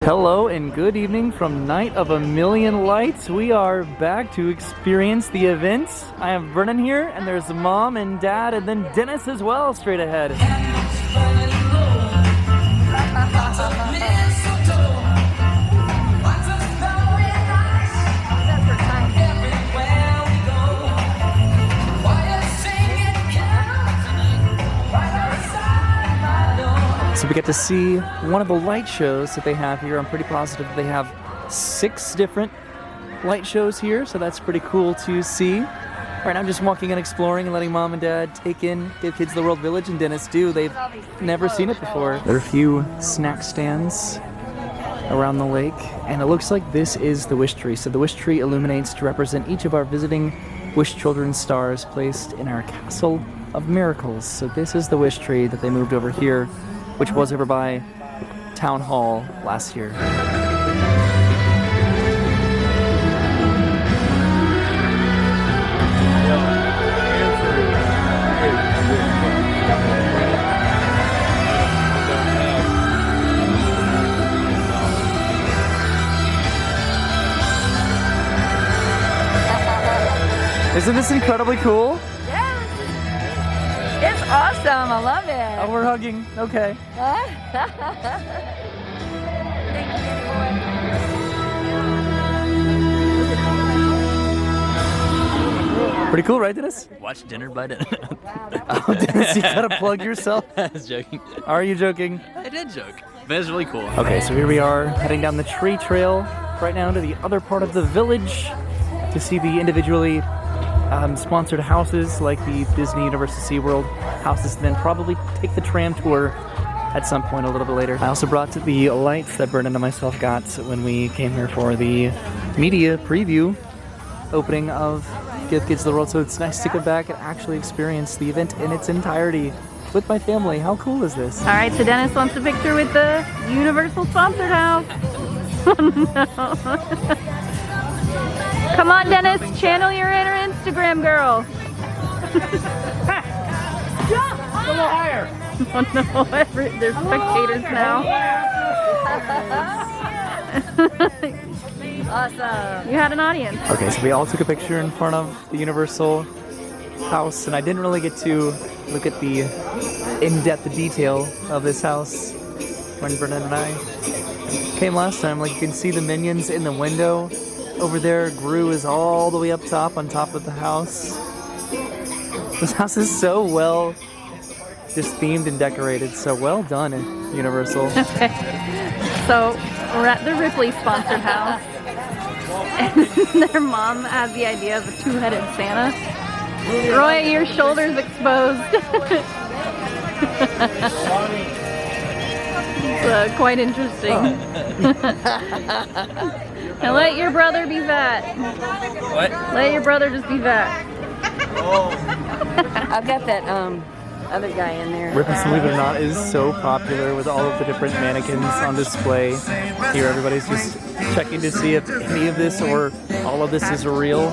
Hello and good evening from Night of a Million Lights. We are back to experience the events. I have Vernon here, and there's Mom and Dad, and then Dennis as well straight ahead. So we get to see one of the light shows that they have here. I'm pretty positive they have 6 different light shows here, so that's pretty cool to see. Right now I'm just walking and exploring and letting Mom and Dad take in Give Kids the World Village, and Dennis too. They've never seen it before. There are a few snack stands around the lake, and it looks like this is the wish tree. So the wish tree illuminates to represent each of our visiting wish children's stars placed in our Castle of Miracles. So this is the wish tree that they moved over here, which was over by Town Hall last year. Isn't this incredibly cool? It's awesome. I love it. Oh, we're hugging. Okay. Pretty cool, right, Dennis? Watch Dinner by Dinner. Oh, Dennis, you gotta plug yourself. I was joking. Are you joking? I did joke. But it's really cool. Okay, so here we are heading down the tree trail right now to the other part of the village to see the individually sponsored houses like the Disney Universal SeaWorld houses, and then probably take the tram tour at some point a little bit later. I also brought the lights that Brendan and myself got when we came here for the media preview opening of Give Kids the World, so it's nice to go back and actually experience the event in its entirety with my family. How cool is this? All right, so Dennis wants a picture with the Universal sponsored house. Come on, Dennis, channel your inner Instagram girl. A little higher. Oh no, there's spectators now. Awesome. You had an audience. Okay, so we all took a picture in front of the Universal house, and I didn't really get to look at the in-depth detail of this house when Brendan and I came last time. Like, you can see the minions in the window over there. Gru is all the way up top on top of the house. This house is so well just themed and decorated. So well done, Universal. Okay. So we're at the Ripley sponsored house. And their mom has the idea of a 2-headed Santa. Roy, your shoulders exposed. It's quite interesting. And let your brother be fat. What? Let your brother just be fat. Oh. I've got that other guy in there. Ripley, believe it or not, is so popular with all of the different mannequins on display. Here, everybody's just checking to see if any of this or all of this is real.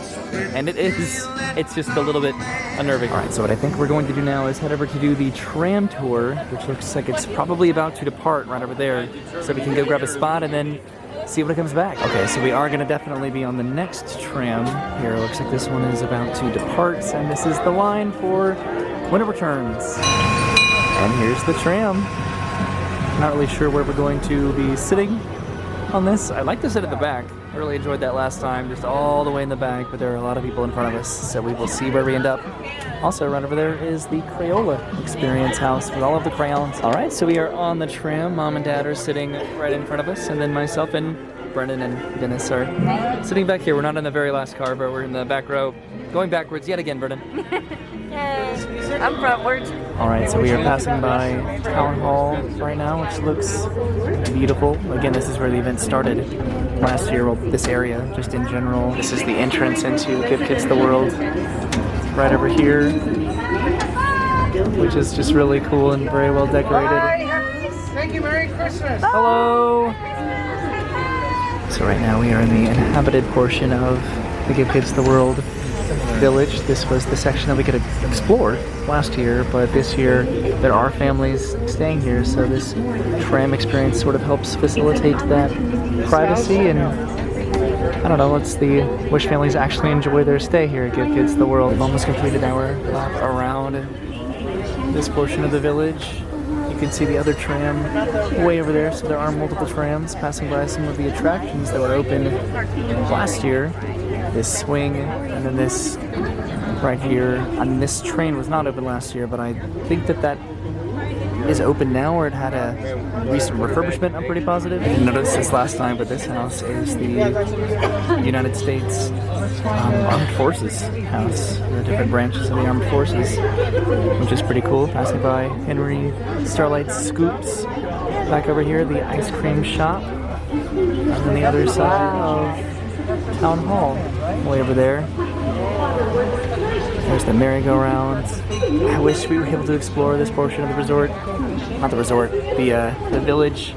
And it is. It's just a little bit unnerving. All right, so what I think we're going to do now is head over to do the tram tour, which looks like it's probably about to depart right over there. So we can go grab a spot and then see when it comes back. Okay, so we are going to definitely be on the next tram here. It looks like this one is about to depart, and this is the line for when it returns. And here's the tram. Not really sure where we're going to be sitting on this. I'd like to sit at the back. I really enjoyed that last time, just all the way in the back, but there are a lot of people in front of us, so we will see where we end up. Also, right over there is the Crayola Experience House with all of the crayons. All right, so we are on the tram. Mom and Dad are sitting right in front of us, and then myself and Brendan and Dennis are sitting back here. We're not in the very last car, but we're in the back row. Going backwards yet again, Brendan. I'm frontwards. All right, so we are passing by Town Hall right now, which looks beautiful. Again, this is where the event started last year. Well, this area, just in general. This is the entrance into Give Kids the World, right over here, which is just really cool and very well decorated. Thank you. Merry Christmas. Hello. So right now we are in the inhabited portion of the Give Kids the World village. This was the section that we could explore last year, but this year there are families staying here, so this tram experience sort of helps facilitate that privacy, and I don't know, let's the wish families actually enjoy their stay here at Give Kids the World. We've almost completed our lap around this portion of the village. You can see the other tram way over there, so there are multiple trams passing by some of the attractions that were open last year. This swing, and then this right here. And this train was not open last year, but I think that is open now, or it had a recent refurbishment, I'm pretty positive. I didn't notice this last time, but this house is the United States Armed Forces house. There are different branches of the Armed Forces, which is pretty cool. Passing by Henry Starlight Scoops. Back over here, the ice cream shop. And then the other side of Town Hall, way over there. There's the merry-go-round. I wish we were able to explore this portion of the resort. Not the resort, the village,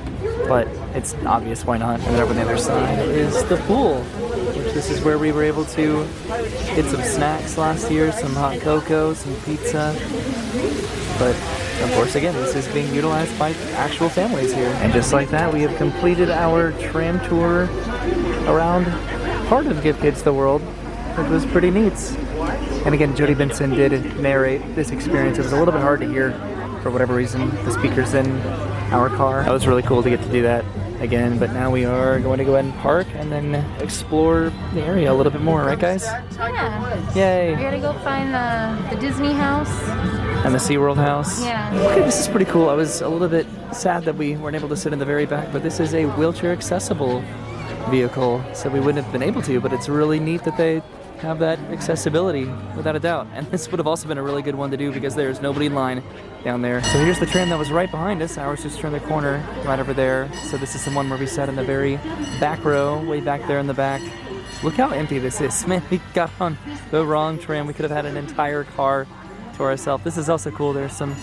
but it's obvious why not. And then over on the other side is the pool, which this is where we were able to get some snacks last year, some hot cocoa, some pizza. But of course, again, this is being utilized by actual families here. And just like that, we have completed our tram tour around part of Give Kids the World, which was pretty neat. And again, Jody Benson did narrate this experience. It was a little bit hard to hear for whatever reason, the speakers in our car. That was really cool to get to do that again, but now we are going to go ahead and park and then explore the area a little bit more, right guys? Yeah. Yay! We gotta go find the Disney house. And the SeaWorld house. Yeah. Okay, this is pretty cool. I was a little bit sad that we weren't able to sit in the very back, but this is a wheelchair accessible vehicle, so we wouldn't have been able to, but it's really neat that they have that accessibility, without a doubt. And this would have also been a really good one to do because there's nobody in line down there. So here's the tram that was right behind us. Ours just turned the corner right over there. So this is the one where we sat in the very back row, way back there in the back. Look how empty this is. Man, we got on the wrong tram. We could have had an entire car to ourselves. This is also cool. There's some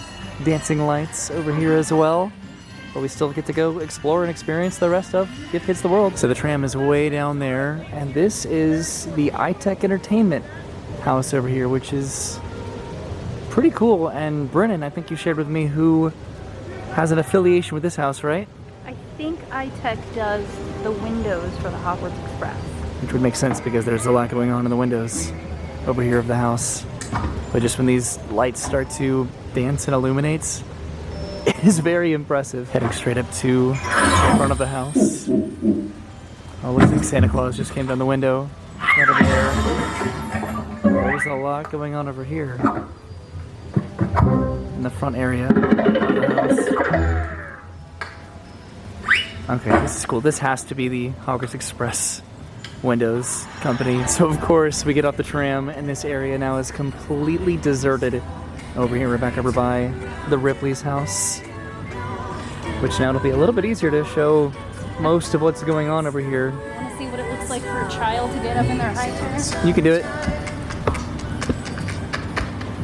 dancing lights over here as well. But we still get to go explore and experience the rest of Give Kids the World. So the tram is way down there, and this is the iTech Entertainment house over here, which is pretty cool. And Brennan, I think you shared with me who has an affiliation with this house, right? I think iTech does the windows for the Hogwarts Express. Which would make sense because there's a lot going on in the windows over here of the house. But just when these lights start to dance and illuminate, it is very impressive. Heading straight up to the front of the house. Oh, looks like Santa Claus just came down the window. Right over there. There's a lot going on over here. In the front area of the house. Okay, this is cool. This has to be the Hogwarts Express windows company. So of course we get off the tram and this area now is completely deserted. Over here, we're back over by the Ripley's house, which now it'll be a little bit easier to show most of what's going on over here. Want to see what it looks like for a child to get up in their high chair? You can do it.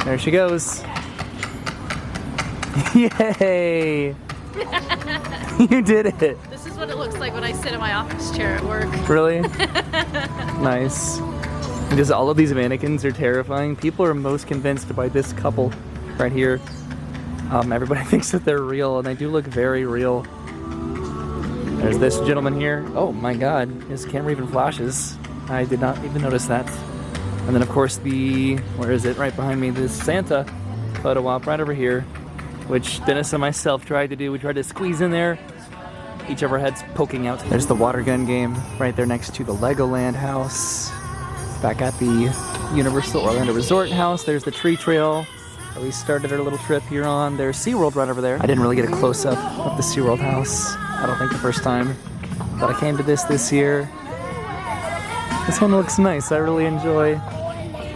There she goes. Yay! You did it. This is what it looks like when I sit in my office chair at work. Really? Nice. And just all of these mannequins are terrifying. People are most convinced by this couple right here. Everybody thinks that they're real, and they do look very real. There's this gentleman here. Oh my god, his camera even flashes. I did not even notice that. And then of course where is it? Right behind me, this Santa photo op right over here, which Dennis and myself tried to do. We tried to squeeze in there, each of our heads poking out. There's the water gun game right there next to the Legoland house. Back at the Universal Orlando Resort house, there's the tree trail that we started our little trip here on. There's SeaWorld right over there. I didn't really get a close-up of the SeaWorld house, I don't think the first time, but I came to this year. This one looks nice. I really enjoy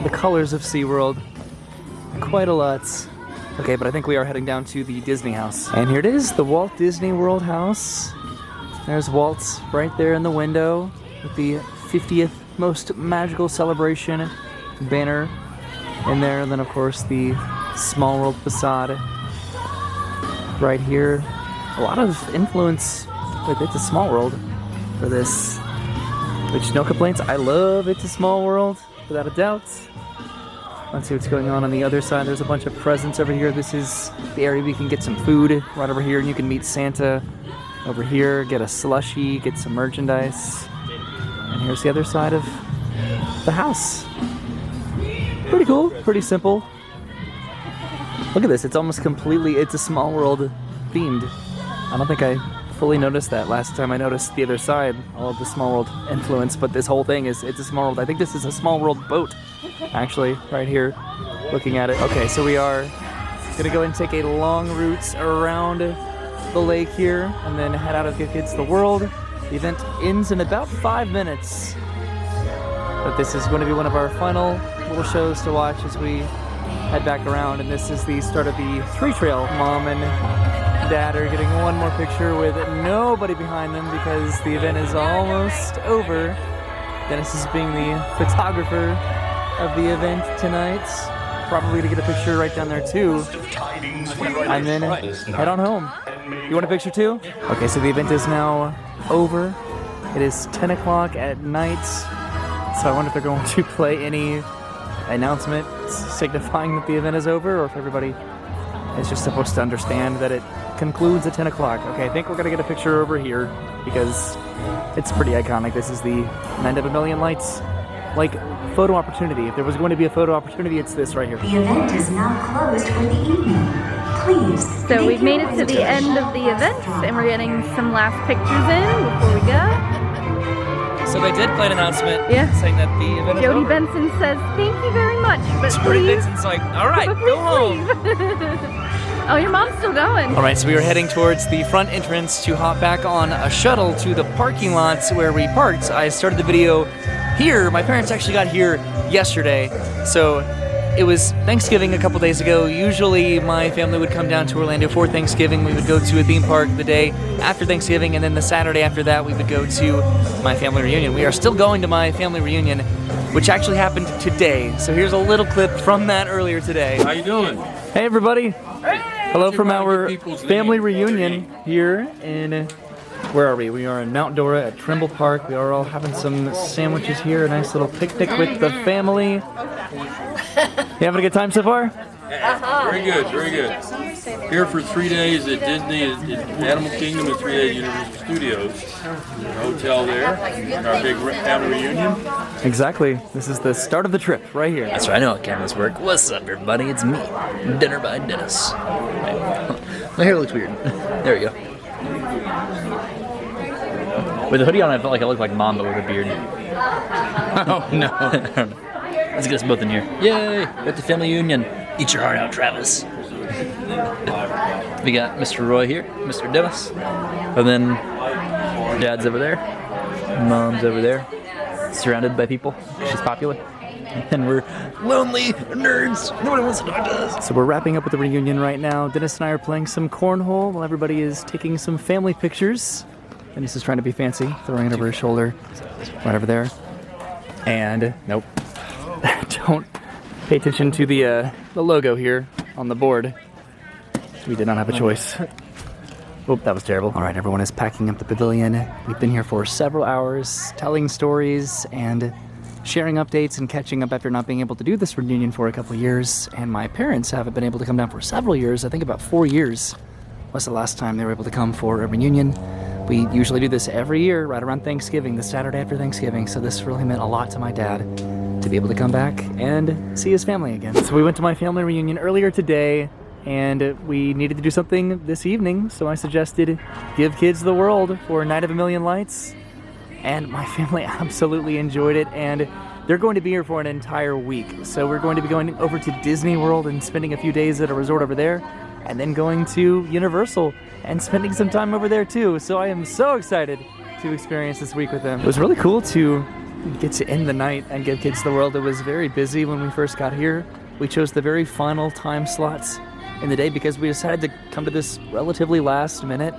the colors of SeaWorld quite a lot. Okay, but I think we are heading down to the Disney house. And here it is, the Walt Disney World house. There's Walt right there in the window with the 50th most magical celebration banner in there, and then of course the Small World facade right here. A lot of influence with It's a Small World for this, which no complaints. I love It's a Small World without a doubt. Let's see what's going on the other side. There's a bunch of presents over here. This is the area we can get some food right over here, and you can meet Santa over here, get a slushie, get some merchandise. And here's the other side of the house. Pretty cool, pretty simple. Look at this, it's almost completely, it's a Small World themed. I don't think I fully noticed that last time I noticed the other side, all of the Small World influence, but this whole thing is, it's a Small World. I think this is a Small World boat, actually, right here, looking at it. Okay, so we are gonna go and take a long route around the lake here, and then head out of Give Kids the World. The event ends in about 5 minutes, but this is going to be one of our final little shows to watch as we head back around, and this is the start of the tree trail. Mom and Dad are getting one more picture with nobody behind them because the event is almost over. Dennis is being the photographer of the event tonight, probably to get a picture right down there too, and then head on home. You want a picture too? Okay, so the event is now over. It is 10 o'clock at night, so I wonder if they're going to play any announcement signifying that the event is over, or if everybody is just supposed to understand that it concludes at 10 o'clock. Okay, I think we're gonna get a picture over here because it's pretty iconic. This is the Night of a Million Lights, like, photo opportunity. If there was going to be a photo opportunity, it's this right here. The event is now closed for the evening. Please. So we've made it to the end of the event, and we're getting some last pictures in before we go. So they did play an announcement saying that the event is Jody over. Benson says, "Thank you very much, but Jody please." Benson's like, all right, but go home. Oh, your mom's still going. All right, so we are heading towards the front entrance to hop back on a shuttle to the parking lots where we parked. I started the video here. My parents actually got here yesterday, so it was Thanksgiving a couple days ago. Usually my family would come down to Orlando for Thanksgiving. We would go to a theme park the day after Thanksgiving, and then the Saturday after that we would go to my family reunion. We are still going to my family reunion, which actually happened today. So here's a little clip from that earlier today. How you doing? Hey everybody. Hello from our people's family name. reunion here in, where are we? We are in Mount Dora at Trimble Park. We are all having some sandwiches here, a nice little picnic with the family. You having a good time so far? Very good, very good. Here for 3 days at Disney, at Animal Kingdom, and 3 days at Universal Studios. The hotel there, and our big family reunion. Exactly. This is the start of the trip right here. That's right, I know how cameras work. What's up, everybody? It's me, Dinner by Dennis. My hair looks weird. There we go. With the hoodie on, I felt like I looked like Mom, but with a beard. Oh, no. I don't know. Let's get us both in here. Yay! We're at the family reunion. Eat your heart out, Travis. We got Mr. Roy here, Mr. Dennis, and then Dad's over there, Mom's over there, surrounded by people. She's popular. And we're lonely nerds. Nobody wants to talk to us. So we're wrapping up with the reunion right now. Dennis and I are playing some cornhole while everybody is taking some family pictures. Dennis is trying to be fancy, throwing it over his shoulder, right over there. And nope. Don't pay attention to the logo here on the board. We did not have a choice. Oop, that was terrible. All right, everyone is packing up the pavilion. We've been here for several hours, telling stories and sharing updates and catching up after not being able to do this reunion for a couple years. And my parents haven't been able to come down for several years. I think about 4 years was the last time they were able to come for a reunion. We usually do this every year, right around Thanksgiving, the Saturday after Thanksgiving. So this really meant a lot to my dad to be able to come back and see his family again. So we went to my family reunion earlier today, and we needed to do something this evening, so I suggested Give Kids the World for Night of a Million Lights, and my family absolutely enjoyed it, and they're going to be here for an entire week. So we're going to be going over to Disney World and spending a few days at a resort over there, and then going to Universal and spending some time over there too. So I am so excited to experience this week with them. It was really cool to get to end the night and Give Kids the World. It was very busy when we first got here. We chose the very final time slots in the day because we decided to come to this relatively last minute,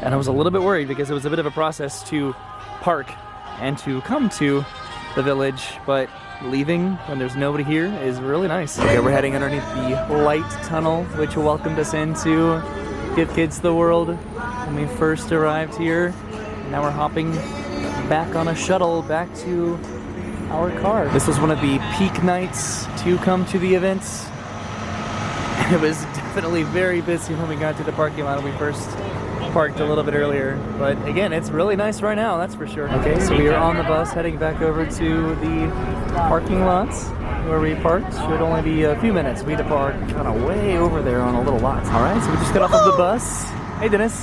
and I was a little bit worried because it was a bit of a process to park and to come to the village, but leaving when there's nobody here is really nice. Okay, we're heading underneath the light tunnel, which welcomed us into Give Kids the World when we first arrived here. Now we're hopping back on a shuttle back to our car. This was one of the peak nights to come to the events. And it was definitely very busy when we got to the parking lot. We first parked a little bit earlier. But again, it's really nice right now, that's for sure. Okay, so we are on the bus heading back over to the parking lots where we parked. Should only be a few minutes. We had to park kind of way over there on a little lot. All right, so we just got off of the bus. Hey, Dennis.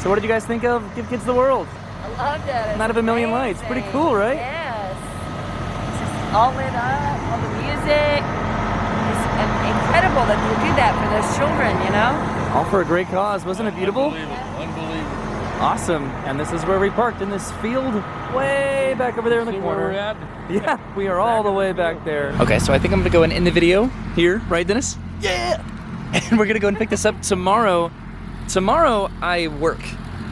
So what did you guys think of Give Kids the World? I loved it. Night of a Million Lights. Pretty cool, right? Yes. It's just all lit up, all the music. It's incredible that they do that for those children, you know? All for a great cause. Wasn't it beautiful? Unbelievable. Awesome. And this is where we parked, in this field way back over there in the See where corner. we're at? Yeah, we are all the way back there. Okay, so I think I'm gonna go and end the video here, right, Dennis? Yeah! And we're gonna go and pick this up tomorrow. Tomorrow I work,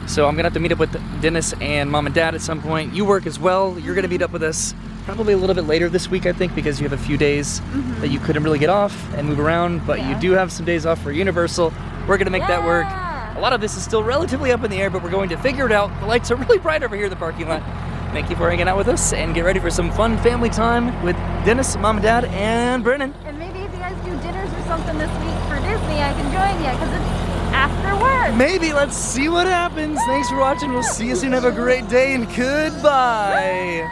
so I'm gonna have to meet up with Dennis and Mom and Dad at some point. You work as well. You're gonna meet up with us probably a little bit later this week, I think, because you have a few days that you couldn't really get off and move around, but you do have some days off for Universal. We're gonna make that work. A lot of this is still relatively up in the air, but we're going to figure it out. The lights are really bright over here in the parking lot. Thank you for hanging out with us, and get ready for some fun family time with Dennis, Mom and Dad, and Brennan. And maybe if you guys do dinners or something this week for Disney, I can join you because it's after work. Maybe, let's see what happens. Thanks for watching. We'll see you soon. Have a great day, and goodbye.